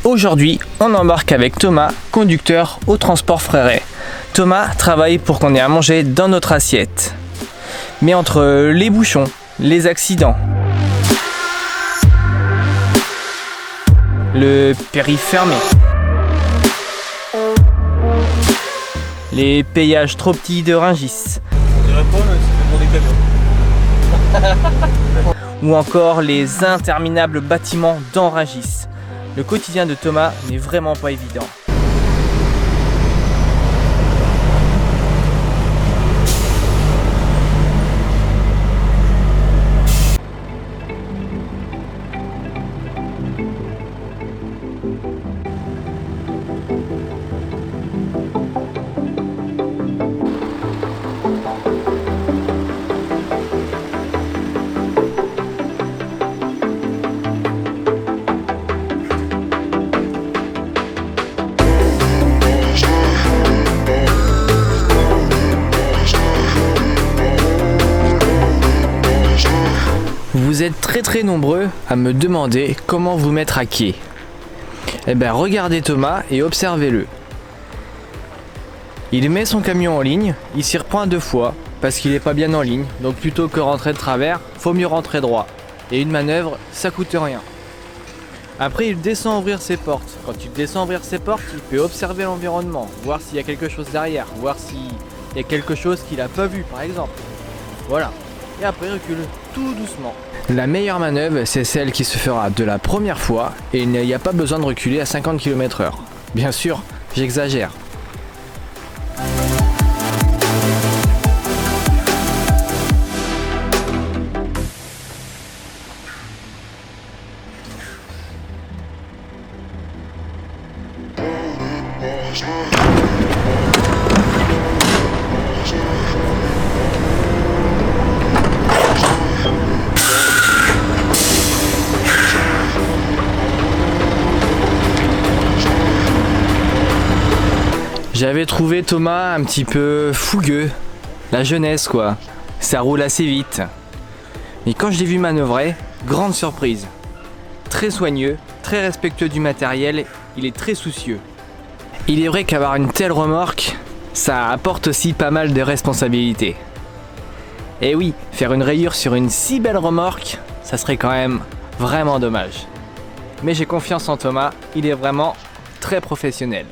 Aujourd'hui, on embarque avec Thomas, conducteur au transport Fréret. Thomas travaille pour qu'on ait à manger dans notre assiette. Mais entre les bouchons, les accidents, le périph' fermé, les péages trop petits de Rungis, ou encore les interminables bâtiments d'Rungis. Le quotidien de Thomas n'est vraiment pas évident. Vous êtes très nombreux à me demander comment vous mettre à quai. Eh bien regardez Thomas et observez-le. Il met son camion en ligne, il s'y reprend 2 fois parce qu'il n'est pas bien en ligne, donc plutôt que rentrer de travers, faut mieux rentrer droit. Et une manœuvre, ça coûte rien. Après il descend ouvrir ses portes. Quand il descend ouvrir ses portes, il peut observer l'environnement, voir s'il y a quelque chose derrière, voir s'il y a quelque chose qu'il n'a pas vu par exemple. Voilà. Et après recule tout doucement. La meilleure manœuvre, c'est celle qui se fera de la première fois et il n'y a pas besoin de reculer à 50 km/h. Bien sûr, j'exagère. J'avais trouvé Thomas un petit peu fougueux, la jeunesse quoi, ça roule assez vite. Mais quand je l'ai vu manœuvrer, grande surprise. Très soigneux, très respectueux du matériel, il est très soucieux. Il est vrai qu'avoir une telle remorque, ça apporte aussi pas mal de responsabilités. Et oui, faire une rayure sur une si belle remorque, ça serait quand même vraiment dommage. Mais j'ai confiance en Thomas, il est vraiment très professionnel.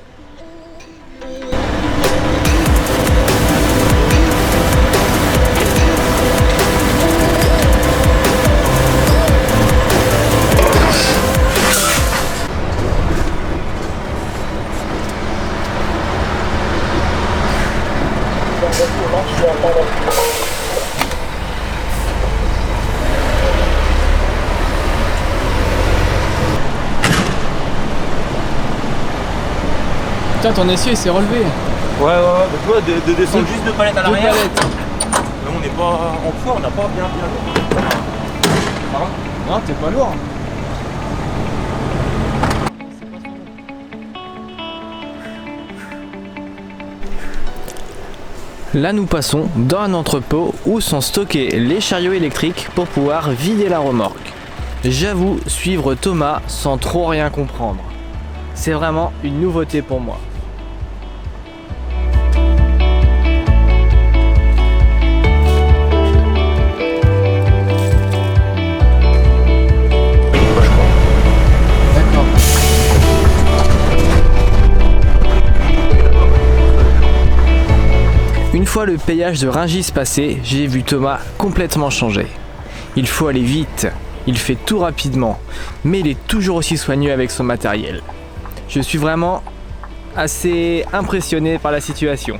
Putain, ton essieu il s'est relevé. Ouais, bah, tu vois, de descendre juste 2 palettes à l'arrière. On n'est pas en poids, on n'a pas bien lourd. Pardon ? Non, t'es pas lourd. Là, nous passons dans un entrepôt où sont stockés les chariots électriques pour pouvoir vider la remorque. J'avoue suivre Thomas sans trop rien comprendre. C'est vraiment une nouveauté pour moi. D'accord. Une fois le péage de Rungis passé, j'ai vu Thomas complètement changer. Il faut aller vite, il fait tout rapidement, mais il est toujours aussi soigneux avec son matériel. Je suis vraiment assez impressionné par la situation.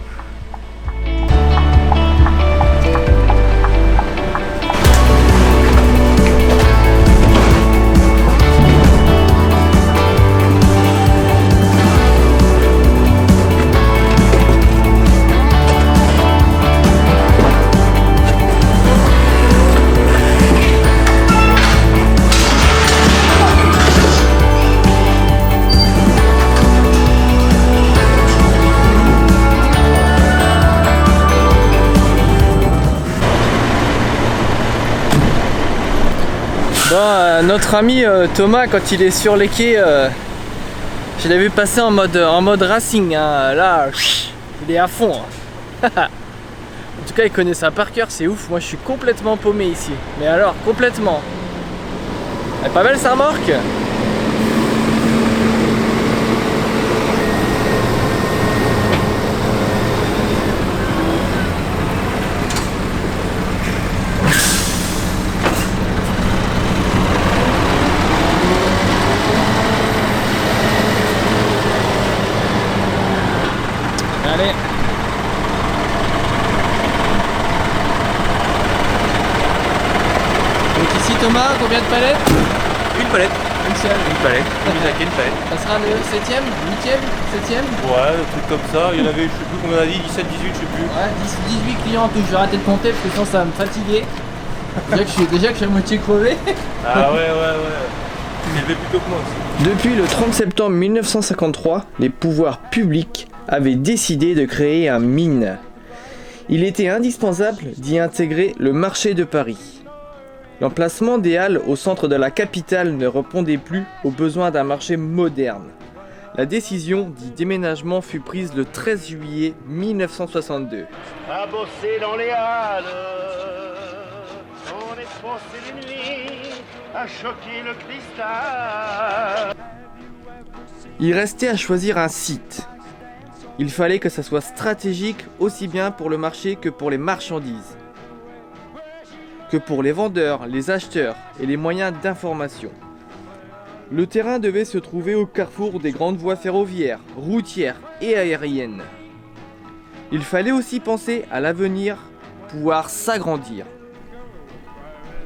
Bon, notre ami Thomas, quand il est sur les quais, Je l'ai vu passer en mode racing, hein. Là, il est à fond. Hein. En tout cas, il connaît ça par cœur, c'est ouf. Moi, je suis complètement paumé ici. Mais alors, complètement. Elle est pas belle sa remorque? Allez. Donc ici Thomas, combien de palettes? Une palette. Une seule. Une palette. Une palette. Ça sera le 7ème, 8ème, 7ème? Ouais, un truc comme ça. Il y en avait, je sais plus combien on a dit, 17, 18, je sais plus. Ouais, 18 clients en tout. Je vais arrêter de compter parce que sinon ça va me fatiguer. Déjà que je suis à moitié crevé. Ah ouais. Il élevé plutôt que moi aussi. Depuis le 30 septembre 1953, les pouvoirs publics avaient décidé de créer un mine. Il était indispensable d'y intégrer le marché de Paris. L'emplacement des halles au centre de la capitale ne répondait plus aux besoins d'un marché moderne. La décision du déménagement fut prise le 13 juillet 1962. À bosser dans les halles, on est passé les nuits à choquer le cristal. Il restait à choisir un site. Il fallait que ça soit stratégique aussi bien pour le marché que pour les marchandises, que pour les vendeurs, les acheteurs et les moyens d'information. Le terrain devait se trouver au carrefour des grandes voies ferroviaires, routières et aériennes. Il fallait aussi penser à l'avenir, pouvoir s'agrandir.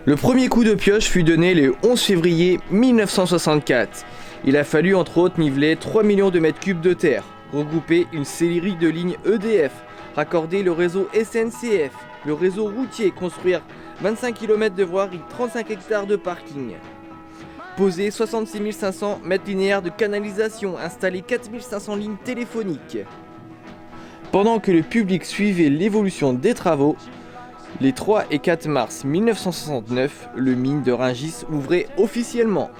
Le premier coup de pioche fut donné le 11 février 1964. Il a fallu entre autres niveler 3 millions de mètres cubes de terre, regrouper une série de lignes EDF, raccorder le réseau SNCF, le réseau routier, construire 25 km de voirie, 35 hectares de parking, poser 66 500 mètres linéaires de canalisation, installer 4 500 lignes téléphoniques. Pendant que le public suivait l'évolution des travaux, les 3 et 4 mars 1969, le mine de Rungis ouvrait officiellement.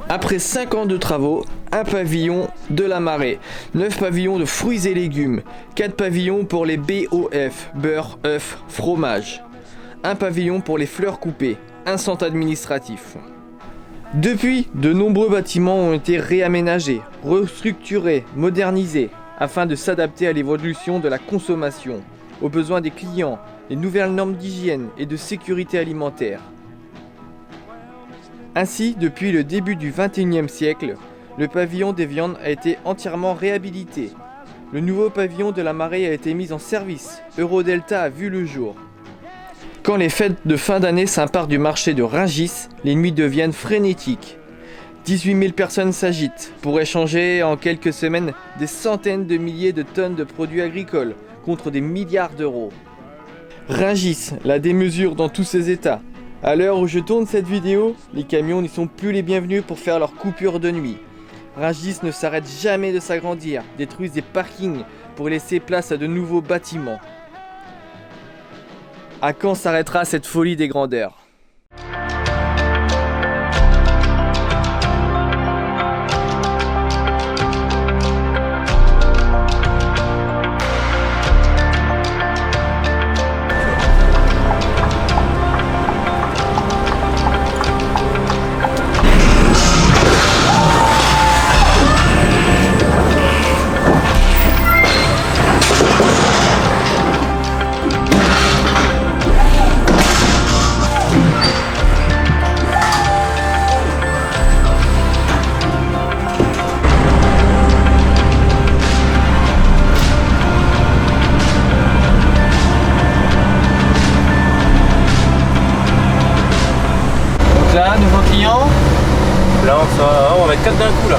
Après 5 ans de travaux, un pavillon de la marée, 9 pavillons de fruits et légumes, 4 pavillons pour les BOF, beurre, œufs, fromage, un pavillon pour les fleurs coupées, un centre administratif. Depuis, de nombreux bâtiments ont été réaménagés, restructurés, modernisés, afin de s'adapter à l'évolution de la consommation, aux besoins des clients, les nouvelles normes d'hygiène et de sécurité alimentaire. Ainsi, depuis le début du XXIe siècle, le pavillon des viandes a été entièrement réhabilité. Le nouveau pavillon de la marée a été mis en service. Eurodelta a vu le jour. Quand les fêtes de fin d'année s'impartent du marché de Rungis, les nuits deviennent frénétiques. 18 000 personnes s'agitent pour échanger en quelques semaines des centaines de milliers de tonnes de produits agricoles contre des milliards d'euros. Rungis, la démesure dans tous ses états. À l'heure où je tourne cette vidéo, les camions n'y sont plus les bienvenus pour faire leur coupure de nuit. Rungis ne s'arrête jamais de s'agrandir, détruisent des parkings pour laisser place à de nouveaux bâtiments. À quand s'arrêtera cette folie des grandeurs ? Là, nouveau client. Là, on va mettre 4 d'un coup là.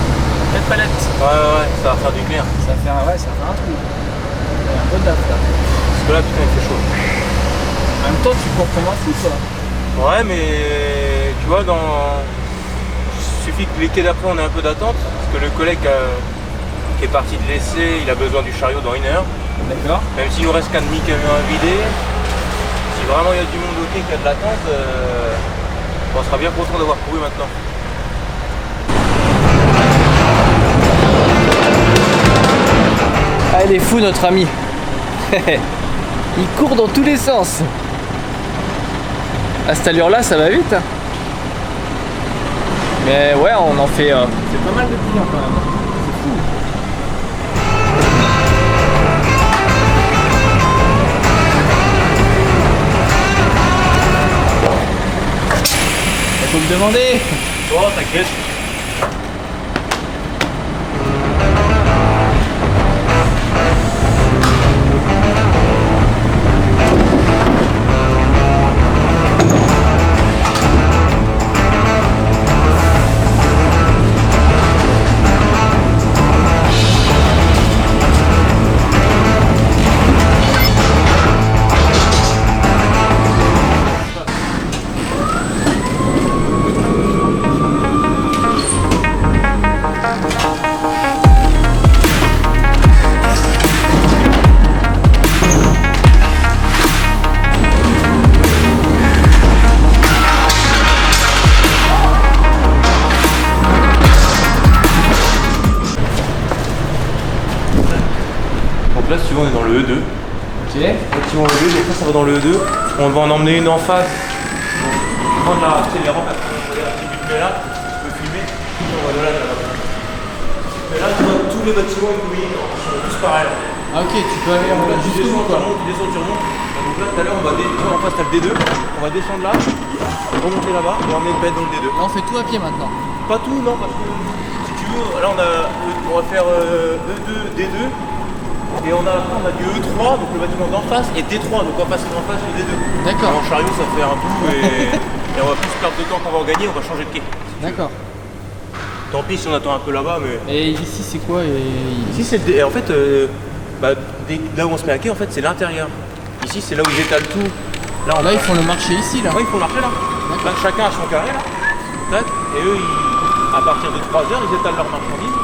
4 palettes. Ouais, ça va faire du clair. Ça fait un trou. Un peu de date là. Parce que là, putain, il fait chaud. En même temps, tu comprends un fou toi. Ouais, mais tu vois, il suffit que les quais d'après, on ait un peu d'attente. Parce que le collègue qui est parti de l'essai, il a besoin du chariot dans 1 heure. D'accord. Même s'il nous reste qu'un demi-camion à vider, si vraiment il y a du monde au quai qui a de l'attente, on sera bien content d'avoir couru maintenant. Ah, il est fou notre ami. Il court dans tous les sens. À cette allure là ça va vite. Mais ouais on en fait c'est pas mal de clients quand même. C'est fou. Faut me demander. Oh t'inquiète. Donc là, si tu veux, on est dans le E2. Ok. Bâtiment E2, donc ça va dans le E2. On va en emmener une en face. Donc, prendre la, tu sais, les rampes, on va dire, tu mets là, tu peux filmer. On va de là, mais là, tu vois, tous les bâtiments immobiliers sont tous pareils. Ah ok, tu peux aller en Tu descends, tu remontes, tu descends, tu remontes. Donc là, tout à l'heure, on va descendre en face, t'as le D2. On va descendre là, remonter là-bas et emmener une bête dans le D2. Là on fait tout à pied maintenant. Pas tout, non, parce que si tu veux, là on va faire E2, D2. Et on a du E3, donc le bâtiment d'en face, et D3, donc on va passer en face le D2. D'accord. En chariot, ça fait un bout et on va plus perdre de temps qu'on va en gagner, on va changer de quai. D'accord. Tant pis si on attend un peu là-bas, mais. Et ici c'est quoi Ici c'est et en fait, là où on se met à quai, en fait, c'est l'intérieur. Ici, c'est là où ils étalent tout. Là ils font le marché ici là. Ouais, ils font le marché là. Là, chacun a son carré là. Tac. Et eux, à partir de 3 heures, ils étalent leurs marchandises.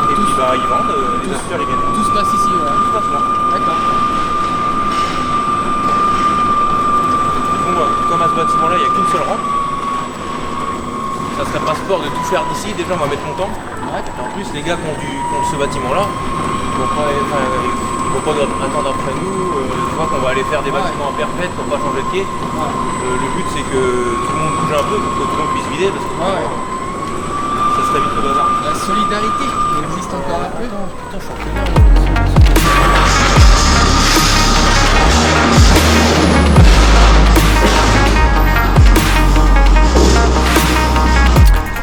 Et puis bah, ils vendent, les acheteurs ils viennent. Tout se passe ici, ouais. Tout se passe là. D'accord. Bon, comme à ce bâtiment là, il n'y a qu'une seule rampe. Ça serait pas sport de tout faire d'ici, déjà on va mettre longtemps. Ouais. Et en plus, les gars qui ont ce bâtiment là, ils vont pas attendre après nous. Je vois qu'on va aller faire des bâtiments en perpète pour pas changer de quai. Le but c'est que tout le monde bouge un peu pour que tout le monde puisse vider parce que ça serait vite le bazar. La solidarité existe encore un peu. Putain, je suis en train de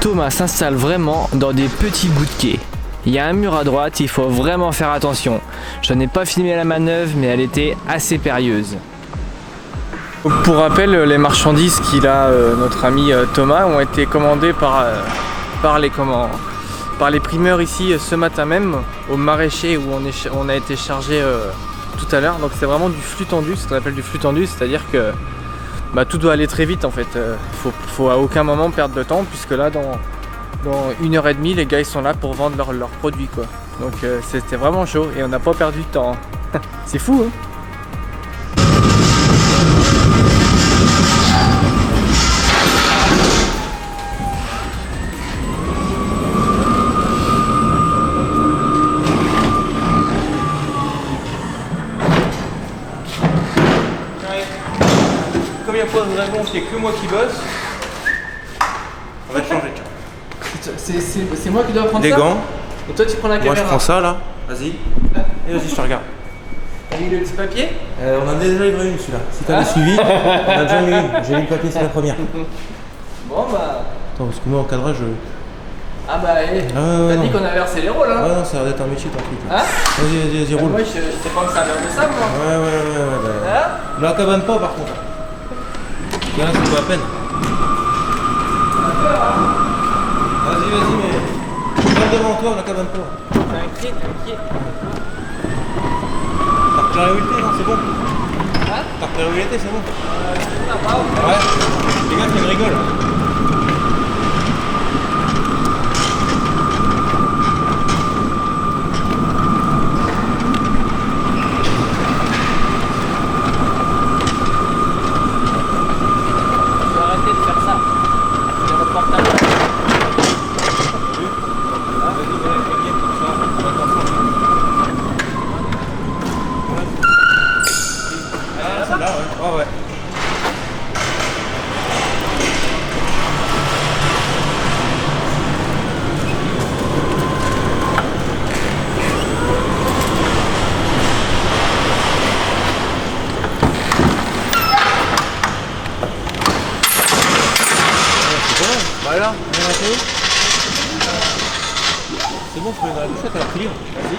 Thomas s'installe vraiment dans des petits bouts de quai. Il y a un mur à droite, il faut vraiment faire attention. Je n'ai pas filmé la manœuvre, mais elle était assez périlleuse. Pour rappel, les marchandises qu'il a, notre ami Thomas, ont été commandées par les primeurs ici ce matin même, au maraîcher où on a été chargé tout à l'heure. Donc c'est vraiment du flux tendu, c'est ce qu'on appelle du flux tendu, c'est-à-dire que tout doit aller très vite en fait. Faut à aucun moment perdre de temps, puisque là dans 1h30 les gars ils sont là pour vendre leurs produits quoi. Donc c'était vraiment chaud et on n'a pas perdu de temps. C'est fou hein. Comme il n'y a pas de raison qu'il n'y ait que moi qui bosse, on va te changer. C'est moi qui dois prendre Les ça. gants. Et toi tu prends la Moi caméra. je prends ça là. Vas-y. Et vas-y, je te regarde. T'as mis le petit papier? On en a déjà livré une celui-là. Si t'avais suivi, on a déjà mis une. J'ai lu le papier, c'est la première. Bon bah. Attends, parce que moi en cadrage. Ah bah t'as dit qu'on avait versé les rôles hein. Ah non, ça a l'air d'être un métier ton truc. Hein? Vas-y, roule. Moi je sais pas me servir de ça moi. Ouais. Hein? La cabane pas par contre. Là, c'est pas à peine. Vas-y, mais. Regarde devant toi, la cabane pas. T'inquiète. T'as repéré où il était, non? C'est bon? Hein? T'as repéré où il était, c'est bon? Là-bas. Ouais. Les gars, ils rigolent. C'est bon, je peux aller dans la douchette alors libre. Vas-y.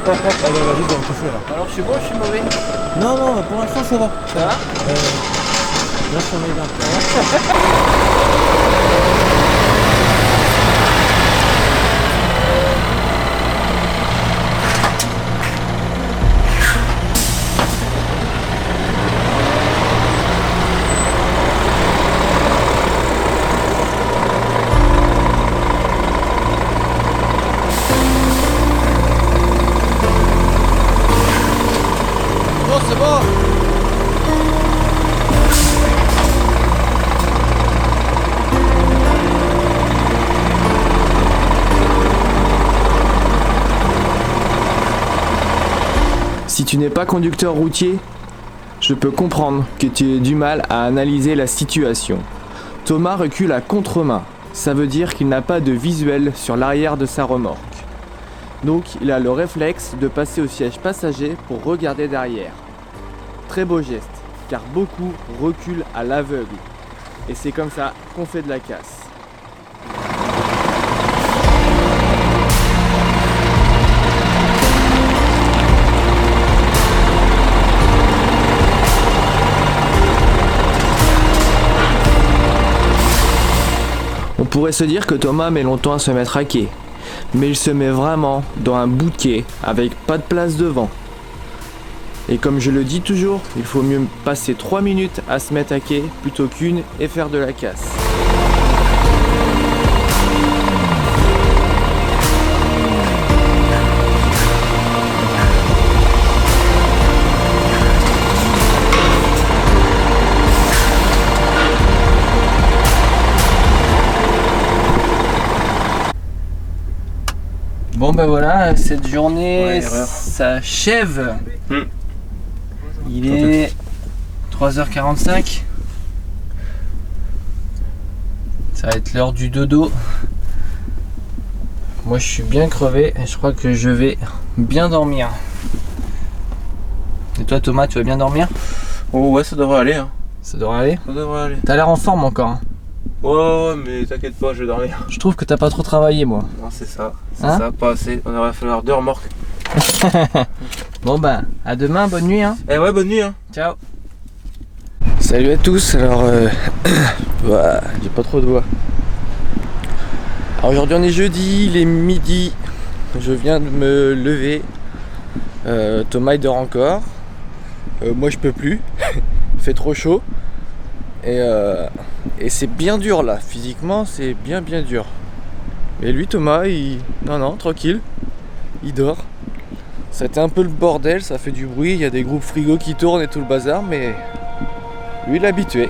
Vas-y, vas-y, dans le toucher là. Alors je suis bon, je suis mauvais. Non, non, pour l'instant ça va. Ça va? Là, je t'en ai d'un peu. C'est bon. Si tu n'es pas conducteur routier, je peux comprendre que tu aies du mal à analyser la situation. Thomas recule à contre-main. Ça veut dire qu'il n'a pas de visuel sur l'arrière de sa remorque. Donc il a le réflexe de passer au siège passager pour regarder derrière. Très beau geste, car beaucoup reculent à l'aveugle. Et c'est comme ça qu'on fait de la casse. On pourrait se dire que Thomas met longtemps à se mettre à quai, mais il se met vraiment dans un bout de quai avec pas de place devant. Et comme je le dis toujours, il faut mieux passer 3 minutes à se mettre à quai plutôt qu'une et faire de la casse. Bon ben voilà, cette journée s'achève. Il est 3h45. Ça va être l'heure du dodo. Moi je suis bien crevé et je crois que je vais bien dormir. Et toi Thomas, tu vas bien dormir? Oh ouais, ça devrait aller. Hein. Ça devrait aller? Ça devrait aller. T'as l'air en forme encore. Hein. Ouais, mais t'inquiète pas, je vais dormir. Je trouve que t'as pas trop travaillé moi. Non, c'est ça. C'est Hein? ça, pas assez. On aurait falloir 2 remorques. Bon ben, à demain, bonne nuit hein. Eh ouais, bonne nuit hein. Ciao. Salut à tous, alors j'ai pas trop de voix. Alors aujourd'hui on est jeudi, il est midi, je viens de me lever. Thomas il dort encore. Moi je peux plus, il fait trop chaud. Et c'est bien dur là, physiquement c'est bien dur. Et lui Thomas, non tranquille, il dort. Ça a été un peu le bordel, ça fait du bruit, il y a des groupes frigo qui tournent et tout le bazar, mais lui il est habitué.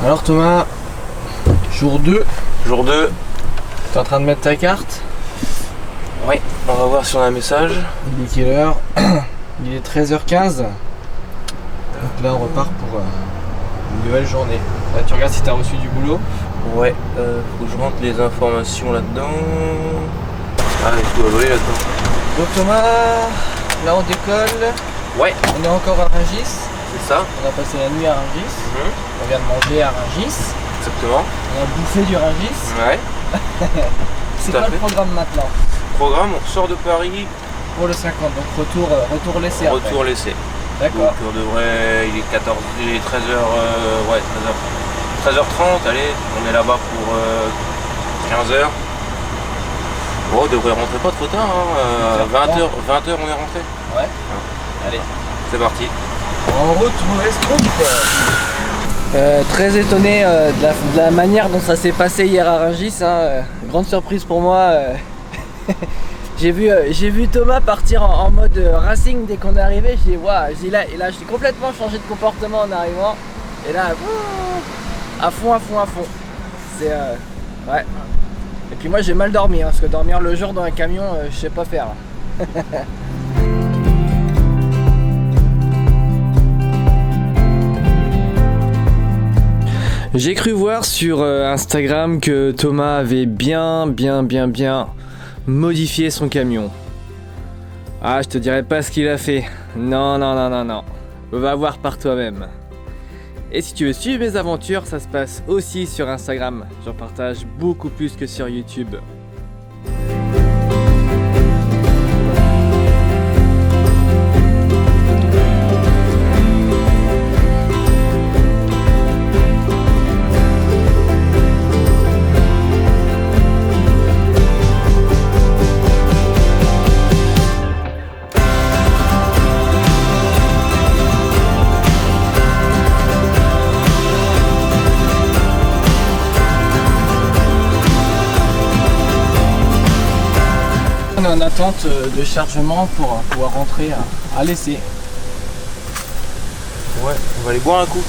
Alors Thomas, jour 2. Jour 2. T'es en train de mettre ta carte? Ouais, on va voir si on a un message. Il est quelle heure? Il est 13h15. Donc là on repart pour une nouvelle journée. Là tu regardes si t'as reçu du boulot. Ouais, faut que je rentre les informations là-dedans. Ah, il faut abonner là-dedans. Donc Thomas, là on décolle. Ouais, On est encore à Rungis. c'est ça. On a passé la nuit à Rungis. On vient de manger à Rungis. Exactement. On a bouffé du Rungis. Ouais. C'est Tout à quoi fait. le programme maintenant? Programme, on sort de Paris, Pour le 50, donc retour laissé. après. retour laissé. D'accord. Donc on devrait, il est 13h, ouais, 13h30, allez, on est là-bas pour 15h. Bon, on devrait rentrer pas trop tard, hein. 20h on est rentré. Ouais. Allez. C'est parti. En route, mauvaise trompe. Très étonné de la manière dont ça s'est passé hier à Rungis. Hein. Grande surprise pour moi. J'ai vu Thomas partir en mode racing dès qu'on est arrivé. Je dis waouh, et là j'ai complètement changé de comportement en arrivant. Et là, À fond. C'est ouais. Et puis moi j'ai mal dormi, hein, parce que dormir le jour dans un camion, je sais pas faire. J'ai cru voir sur Instagram que Thomas avait bien modifié son camion. Ah, je te dirai pas ce qu'il a fait. Non. Va voir par toi-même. Et si tu veux suivre mes aventures, ça se passe aussi sur Instagram. J'en partage beaucoup plus que sur YouTube. On est en attente de chargement pour pouvoir rentrer à l'essai. Ouais, on va aller boire un coup.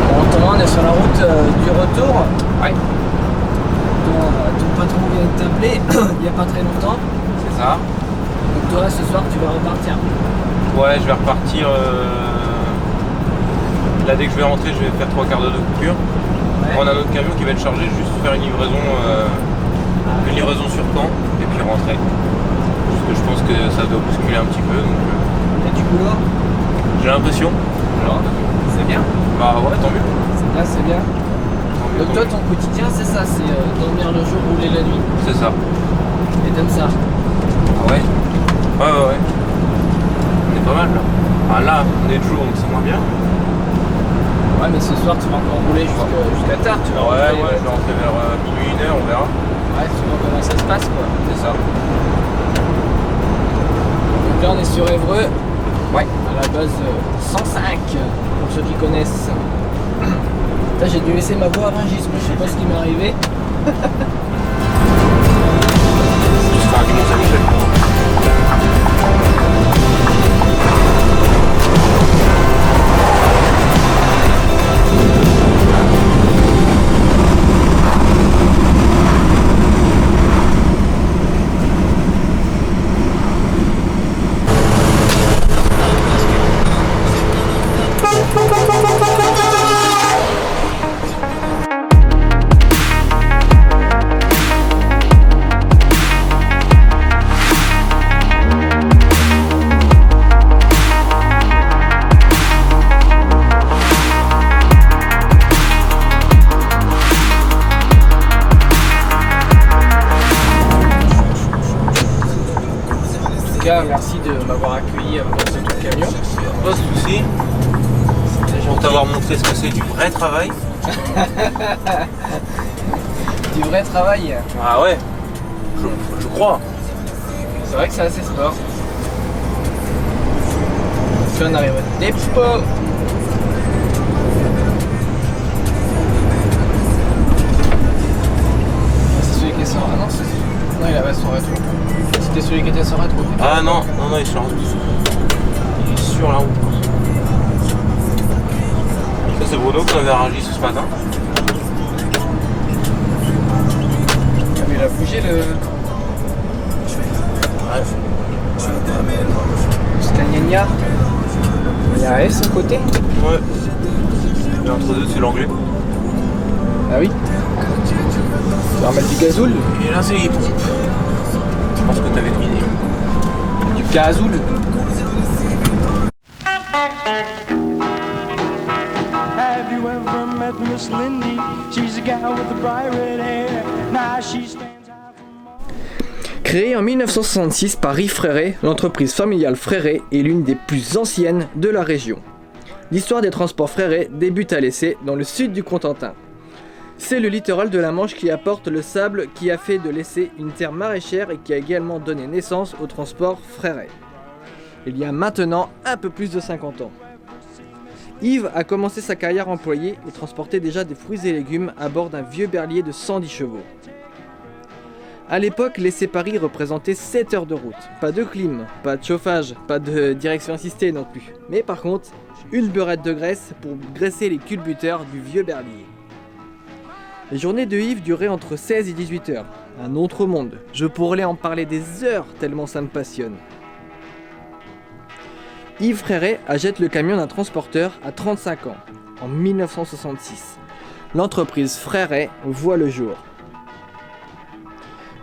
Bon, Thomas, on est sur la route du retour. Ouais. Ton patron vient de t'appeler il n'y a pas très longtemps. C'est ça. Donc toi, ce soir, tu vas repartir. Ouais, je vais repartir. Là, dès que je vais rentrer, je vais faire 3 quarts d'heure de coupure. Ouais. Prendre un autre camion qui va être chargé, juste faire une livraison sur Caen et puis rentrer. Parce que je pense que ça doit bousculer un petit peu. Donc, Il y a du boulot. j'ai l'impression. C'est bien. Bah ouais, tant mieux. Là, c'est bien. Tant mieux, Donc tant toi, mieux. ton quotidien, c'est ça, c'est dormir le jour, rouler la nuit. C'est ça. Et t'aimes ça. Ah ouais. Ouais. On est pas mal là. Ah là, on est de jour, donc c'est moins bien. Ouais, mais ce soir, tu vas encore rouler jusqu'à tard. Tu vas Ouais, rentrer, je vais rentrer vers minuit, 1h, on verra. Ouais, tu vois comment ça se passe, quoi. C'est ça. Donc là, on est sur Évreux. Ouais. À la base 105, pour ceux qui connaissent. Là, j'ai dû laisser ma voix à Rungis, mais je sais pas ce qui m'est arrivé. J'espère que ça Michel. Merci de m'avoir accueilli à bord de ton camion. Pas de soucis. Pour t'avoir montré ce que c'est du vrai travail. Du vrai travail. Ah ouais. Je crois. C'est vrai que c'est assez sport. Puis on arrive au dépôt. C'est celui qui est sur... Ah non, non, il avait son rétro. C'était celui qui était sur rétro. Ah non, il est sur la route. Il est sur la route. Ça c'est Bruno qu'on avait arrangé ce matin. Ah, mais il a bougé le... Ouais. Scania. Il y a un S à côté. Ouais. Et entre deux c'est l'anglais. Ah oui. Tu vas remettre du gazoul. Et là c'est les pompes. Je pense que t'avais deviné. Du gazoul. Have you ever met Miss Lindy? She's a gal with the bright red hair. Now she stands out from... Créée en 1966 par Yves Fréret, l'entreprise familiale Fréret est l'une des plus anciennes de la région. L'histoire des transports Fréret débute à l'Essai, dans le sud du Cotentin. C'est le littoral de la Manche qui apporte le sable qui a fait de l'Essai une terre maraîchère et qui a également donné naissance au transport Fréret. Il y a maintenant un peu plus de 50 ans. Yves a commencé sa carrière employé et transportait déjà des fruits et légumes à bord d'un vieux berlier de 110 chevaux. A l'époque, laisser Paris représentait 7 heures de route. Pas de clim, pas de chauffage, pas de direction assistée non plus. Mais par contre, une beurette de graisse pour graisser les culbuteurs du vieux berlier. Les journées de Yves duraient entre 16 et 18 heures. Un autre monde. Je pourrais en parler des heures tellement ça me passionne. Yves Fréret achète le camion d'un transporteur à 35 ans, en 1966. L'entreprise Fréret voit le jour.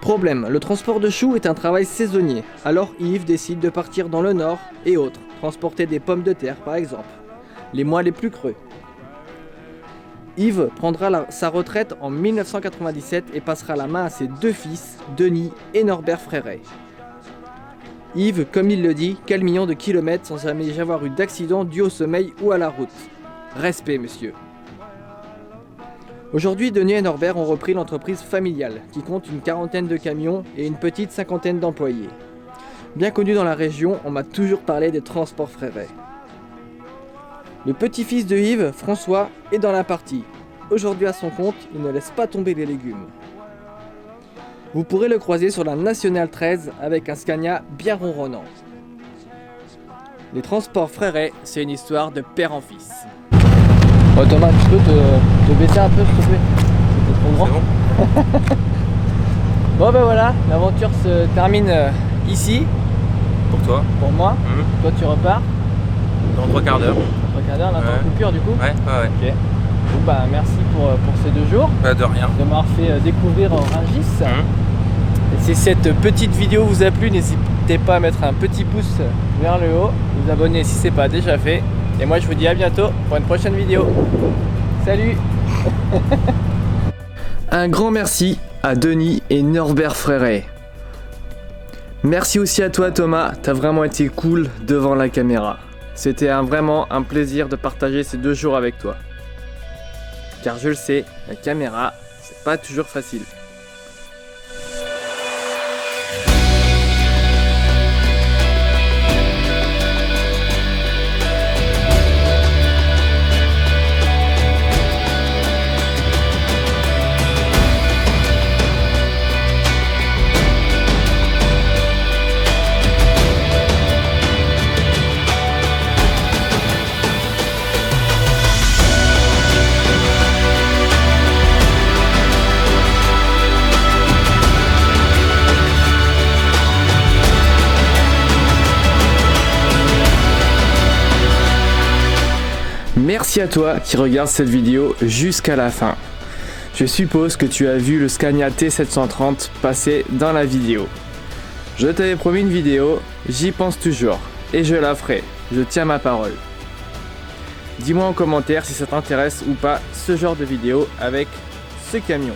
Problème, le transport de choux est un travail saisonnier, alors Yves décide de partir dans le nord et autres, transporter des pommes de terre par exemple, les mois les plus creux. Yves prendra sa retraite en 1997 et passera la main à ses 2 fils, Denis et Norbert Fréret. Yves, comme il le dit, quel million de kilomètres sans jamais avoir eu d'accident dû au sommeil ou à la route. Respect, monsieur. Aujourd'hui, Denis et Norbert ont repris l'entreprise familiale, qui compte une 40aine de camions et une petite 50aine d'employés. Bien connu dans la région, on m'a toujours parlé des transports Fréret. Le petit-fils de Yves, François, est dans la partie. Aujourd'hui à son compte, il ne laisse pas tomber les légumes. Vous pourrez le croiser sur la Nationale 13 avec un Scania bien ronronnant. Les transports Fréret, c'est une histoire de père en fils. Oh Thomas, tu peux te baisser un peu s'il te plaît? C'était trop grand. C'est bon. Bon ben voilà, l'aventure se termine ici, Pour toi. pour moi. Toi tu repars, Dans 3 quarts d'heure. 3 quarts d'heure, là t'es en Ouais. coupure du coup. Ouais. Ok. Bon bah merci pour ces 2 jours, Bah, de rien. de m'avoir fait découvrir Rungis. Et si cette petite vidéo vous a plu, n'hésitez pas à mettre un petit pouce vers le haut, vous abonner si c'est pas déjà fait. Et moi je vous dis à bientôt pour une prochaine vidéo. Salut. Un grand merci à Denis et Norbert Fréret. Merci aussi à toi Thomas, t'as vraiment été cool devant la caméra. C'était vraiment un plaisir de partager ces 2 jours avec toi. Car je le sais, la caméra, c'est pas toujours facile. Merci à toi qui regarde cette vidéo jusqu'à la fin. Je suppose que tu as vu le Scania T730 passer dans la vidéo. Je t'avais promis une vidéo, j'y pense toujours et je la ferai, je tiens ma parole. Dis-moi en commentaire si ça t'intéresse ou pas ce genre de vidéo avec ce camion.